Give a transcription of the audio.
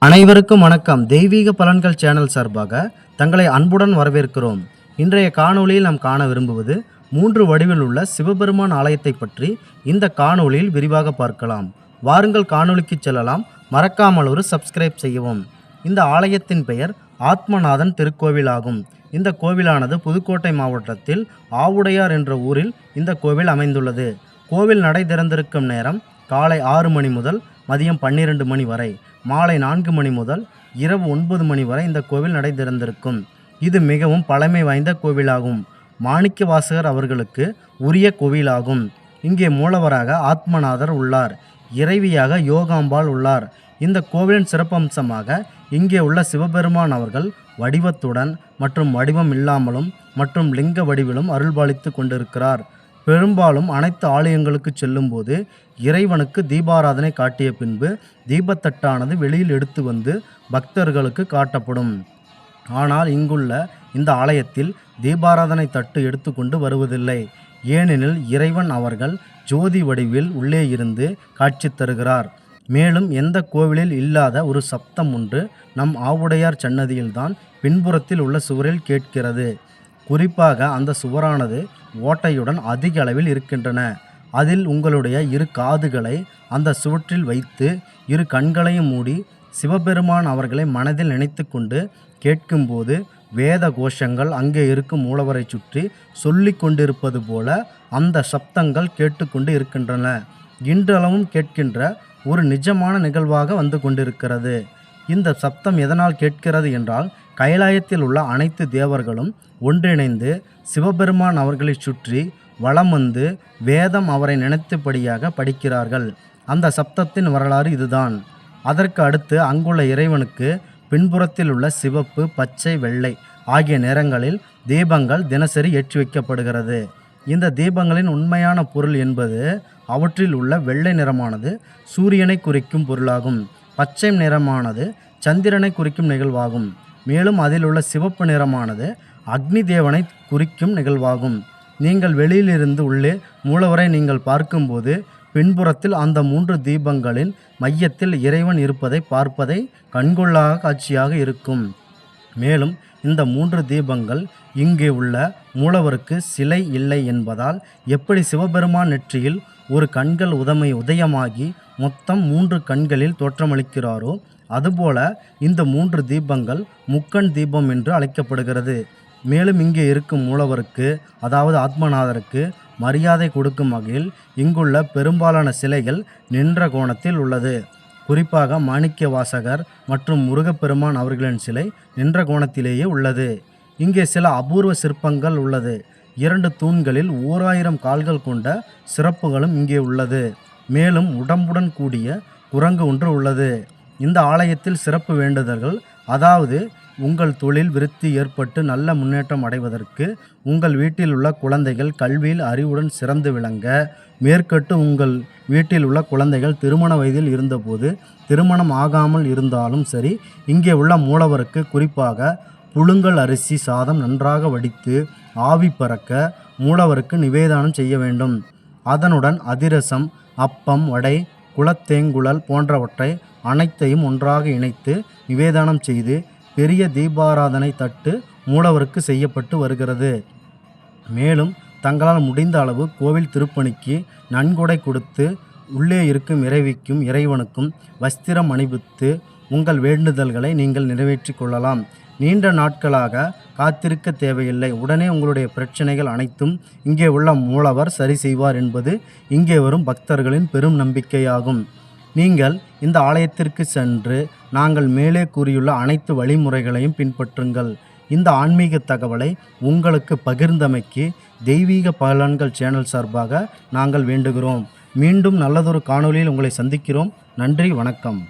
அனைவருக்கும் வணக்கம். தெய்வீக பலன்கள் சேனல் சார்பாக தங்களை அன்புடன் வரவேற்கிறோம். இன்றைய காணொளியில் நாம் காண விரும்புவது 3 வடிவில் உள்ள சிவபெருமான் ஆலயத்தை பற்றி இந்த காணொளியில் விரிவாக பார்க்கலாம். வாருங்கள் காணொளிக்கு செல்லலாம். மறக்காமல் ஒரு சப்ஸ்கிரைப் செய்யவும். இந்த ஆலயத்தின் பெயர் ஆத்மநாதன் திருக்கோவில் ஆகும். இந்த கோவிலானது புதுக்கோட்டை மாவட்டத்தில் ஆவுடையார் என்ற ஊரில் இந்த கோவில் அமைந்துள்ளது. கோவில் நடை திறந்திருக்கும் நேரம் காலை 6 மணி முதல் மதியம் 12 மணி வரை, மாலை 4 மணி முதல் இரவு 9 மணி வரை இந்த கோவில் நடை திறந்திருக்கும். இது மிகவும் பழமை வாய்ந்த கோவிலாகும். மாணிக்க வாசகர் அவர்களுக்கு உரிய கோவிலாகும். இங்கே மூலவராக ஆத்மநாதர் உள்ளார். இறைவியாக யோகாம்பாள் உள்ளார். இந்த கோவிலின் சிறப்பம்சமாக இங்கே உள்ள சிவபெருமான் அவர்கள் வடிவத்துடன் மற்றும் வடிவம் இல்லாமலும் மற்றும் லிங்க வடிவிலும் அருள்பாலித்து கொண்டிருக்கிறார். பெரும்பாலும் அனைத்து ஆலயங்களுக்கு செல்லும்போது இறைவனுக்கு தீபாராதனை காட்டிய பின்பு தீபத்தட்டானது வெளியில் எடுத்து வந்து பக்தர்களுக்கு காட்டப்படும். ஆனால் இங்குள்ள இந்த ஆலயத்தில் தீபாராதனை தட்டு எடுத்துக்கொண்டு வருவதில்லை. ஏனெனில் இறைவன் அவர்கள் ஜோதி வடிவில் உள்ளே இருந்து காட்சி தருகிறார். மேலும் எந்த கோவிலில் இல்லாத ஒரு சப்தம் ஒன்று நம் ஆவுடையார் சன்னதியில்தான் பின்புறத்தில் உள்ள சுவரில் கேட்கிறது. குறிப்பாக அந்த சுவரானது ஓட்டையுடன் அதிக அளவில் இருக்கின்றன. அதில் உங்களுடைய 2 காதுகளை அந்த சுவற்றில் வைத்து 2 கண்களையும் மூடி சிவபெருமான் அவர்களை மனதில் நினைத்து கொண்டு கேட்கும்போது வேத கோஷங்கள் அங்கே இருக்கும் மூலவரை சுற்றி சொல்லி கொண்டிருப்பது போல அந்த சப்தங்கள் கேட்டுக்கொண்டு இருக்கின்றன. இன்றளவும் கேட்கின்ற ஒரு நிஜமான நிகழ்வாக வந்து கொண்டிருக்கிறது. இந்த சப்தம் எதனால் கேட்கிறது என்றால், கைலாயத்தில் உள்ள அனைத்து தேவர்களும் ஒன்றிணைந்து சிவபெருமான் அவர்களை சுற்றி வலம் வந்து வேதம் அவரை நினைத்தபடியாக படிக்கிறார்கள். அந்த சப்தத்தின் வரலாறு இதுதான். அதற்கு அடுத்து அங்குள்ள இறைவனுக்கு பின்புறத்தில் உள்ள சிவப்பு, பச்சை, வெள்ளை ஆகிய நிறங்களில் தீபங்கள் தினசரி ஏற்றி வைக்கப்படுகிறது. இந்த தீபங்களின் உண்மையான பொருள் என்பது அவற்றில் உள்ள வெள்ளை நிறமானது சூரியனை குறிக்கும் பொருளாகும். பச்சை நிறமானது சந்திரனை குறிக்கும் நிகழ்வாகும். மேலும் அதில் உள்ள சிவப்பு நிறமானது அக்னி தேவனை குறிக்கும் நிகழ்வாகும். நீங்கள் வெளியிலிருந்து உள்ளே மூலவரை நீங்கள் பார்க்கும்போது பின்புறத்தில் அந்த 3 தீபங்களின் மையத்தில் இறைவன் இருப்பதை பார்ப்பதை கண்கொள்ளா காட்சியாக இருக்கும். மேலும் இந்த 3 தீபங்கள் இங்கே உள்ள மூலவருக்கு சிலை இல்லை என்பதால் எப்படி சிவபெருமான் நெற்றியில் ஒரு கண்கள் உதயமாகி மொத்தம் 3 கண்களில் தோற்றமளிக்கிறாரோ அதுபோல இந்த 3 தீபங்கள் முக்கண் தீபம் என்று அழைக்கப்படுகிறது. மேலும் இங்கே இருக்கும் மூலவருக்கு, அதாவது ஆத்மநாதருக்கு மரியாதை கொடுக்கும் வகையில் இங்குள்ள பெரும்பாலான சிலைகள் நின்ற கோணத்தில் உள்ளது. குறிப்பாக மாணிக்க வாசகர் மற்றும் முருகப்பெருமான் அவர்களின் சிலை நின்ற கோணத்திலேயே உள்ளது. இங்கே சில அபூர்வ சிற்பங்கள் உள்ளது. 2 தூண்களில் 1000 கால்கள் கொண்ட சிறப்புகளும் இங்கே உள்ளது. மேலும் உடம்புடன் கூடிய குரங்கு ஒன்று உள்ளது. இந்த ஆலயத்தில் சிறப்பு வேண்டுதல்கள், அதாவது உங்கள் தொழில் விருத்தி ஏற்பட்டு நல்ல முன்னேற்றம் அடைவதற்கு, உங்கள் வீட்டில் உள்ள குழந்தைகள் கல்வியில் அறிவுடன் சிறந்து விளங்க, மேற்கட்டு உங்கள் வீட்டில் உள்ள குழந்தைகள் திருமண வயதில் இருந்தபோது திருமணம் ஆகாமல் இருந்தாலும் சரி, இங்கே உள்ள மூலவருக்கு குறிப்பாக புழுங்கல் அரிசி சாதம் நன்றாக வடித்து ஆவி பறக்க மூலவருக்கு நிவேதானம் செய்ய வேண்டும். அதனுடன் அதிரசம், அப்பம், வடை, குலத்தேங்குழல் போன்றவற்றை அனைத்தையும் ஒன்றாக இணைத்து நிவேதானம் செய்து பெரிய தீபாராதனை தட்டு மூலவருக்கு செய்யப்பட்டு வருகிறது. மேலும் தங்களால் முடிந்த அளவு கோவில் திருப்பணிக்கு நன்கொடை கொடுத்து உள்ளே இருக்கும் இறைவிக்கும் இறைவனுக்கும் வஸ்திரம் அணிவித்து உங்கள் வேண்டுதல்களை நீங்கள் நிறைவேற்றி கொள்ளலாம். நீண்ட நாட்களாக காத்திருக்க தேவையில்லை. உடனே உங்களுடைய பிரச்சனைகள் அனைத்தும் இங்கே உள்ள மூலவர் சரி செய்வார் என்பது இங்கே வரும் பக்தர்களின் பெரும் நம்பிக்கையாகும். நீங்கள் இந்த ஆலயத்திற்கு சென்று நாங்கள் மேலே கூறியுள்ள அனைத்து வழிமுறைகளையும் பின்பற்றுங்கள். இந்த ஆன்மீக தகவலை உங்களுக்கு பகிர்ந்தமைக்கு தெய்வீக பலன்கள் சேனல் சார்பாக நாங்கள் வேண்டுகிறோம். மீண்டும் நல்லதொரு காணொளியில் உங்களை சந்திக்கிறோம். நன்றி, வணக்கம்.